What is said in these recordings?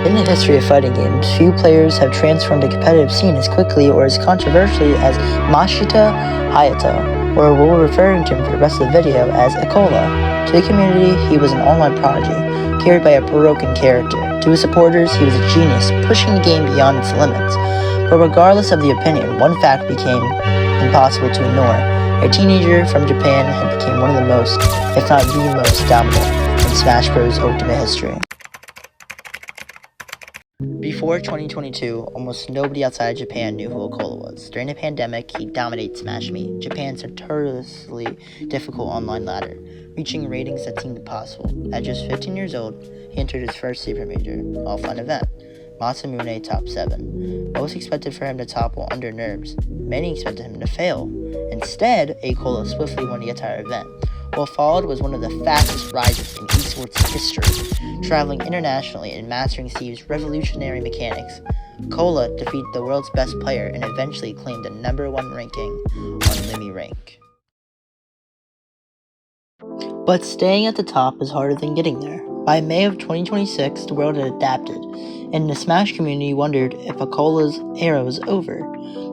In the history of fighting games, few players have transformed a competitive scene as quickly or as controversially as Mashita Hayato, or we'll be referring to him for the rest of the video as Acola. To the community, he was an online prodigy, carried by a broken character. To his supporters, he was a genius, pushing the game beyond its limits. But regardless of the opinion, one fact became impossible to ignore. A teenager from Japan had become one of the most, if not the most, dominant in Smash Bros. Ultimate history. Before 2022, almost nobody outside Japan knew who Acola was. During the pandemic, he dominated Smash Me, Japan's notoriously difficult online ladder, reaching ratings that seemed impossible. At just 15 years old, he entered his first Super Major, offline event, Masamune Top 7. Most expected for him to topple under nerves. Many expected him to fail. Instead, Acola swiftly won the entire event. What followed was one of the fastest rises in esports history, traveling internationally and mastering Steve's revolutionary mechanics. Acola defeated the world's best player and eventually claimed the #1 ranking on Limi Rank. But staying at the top is harder than getting there. By May of 2026, the world had adapted, and the Smash community wondered if Acola's era was over.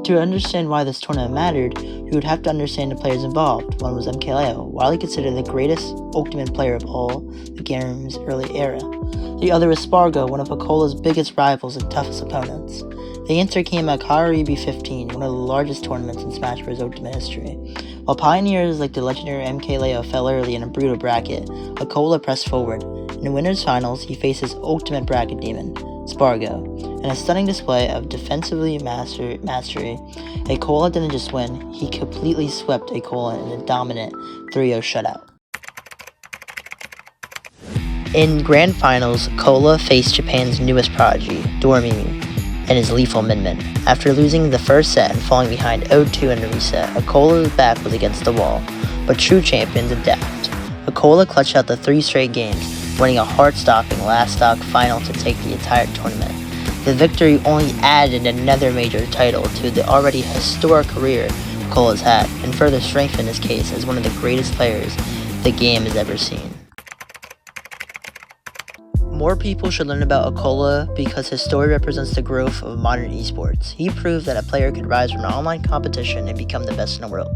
To understand why this tournament mattered, you would have to understand the players involved. One was Acola, widely considered the greatest ultimate player of all the game's early era. The other was Spargo, one of Acola's biggest rivals and toughest opponents. The answer came at Karibi 15, one of the largest tournaments in Smash Bros. Ultimate history. While pioneers like the legendary Acola fell early in a brutal bracket, Acola pressed forward. In the winners' finals, he faced his ultimate bracket demon, Spargo. In a stunning display of defensively mastery, Acola didn't just win, he completely swept Acola in a dominant 3-0 shutout. In Grand Finals, Acola faced Japan's newest prodigy, Dormimi, and his lethal Min-Min. After losing the first set and falling behind 0-2 in the reset, Acola's back was against the wall, but true champions adapt. Acola clutched out the 3 straight games, winning a heart-stopping last stock final to take the entire tournament. The victory only added another major title to the already historic career Acola's had, and further strengthened his case as one of the greatest players the game has ever seen. More people should learn about Acola because his story represents the growth of modern esports. He proved that a player could rise from an online competition and become the best in the world.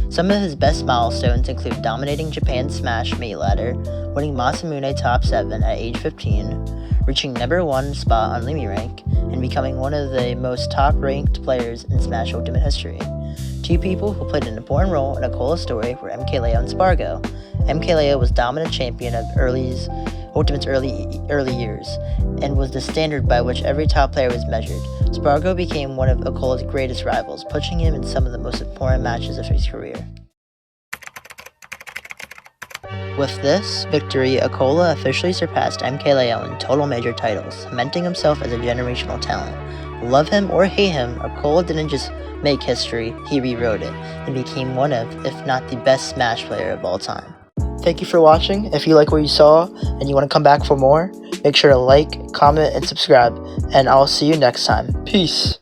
Some of his best milestones include dominating Japan's Smash Mate ladder, winning Masamune Top 7 at age 15, reaching #1 spot on Limi Rank, and becoming one of the most top-ranked players in Smash Ultimate history. 2 people who played an important role in Acola's story were Acola and Spargo. Acola was dominant champion of Ultimate's early years, and was the standard by which every top player was measured. Spargo became one of Acola's greatest rivals, pushing him in some of the most important matches of his career. With this victory, Acola officially surpassed Acola in total major titles, cementing himself as a generational talent. Love him or hate him, Acola didn't just make history, he rewrote it, and became one of, if not the best Smash player of all time. Thank you for watching. If you like what you saw and you want to come back for more, make sure to like, comment, and subscribe, and I'll see you next time. Peace!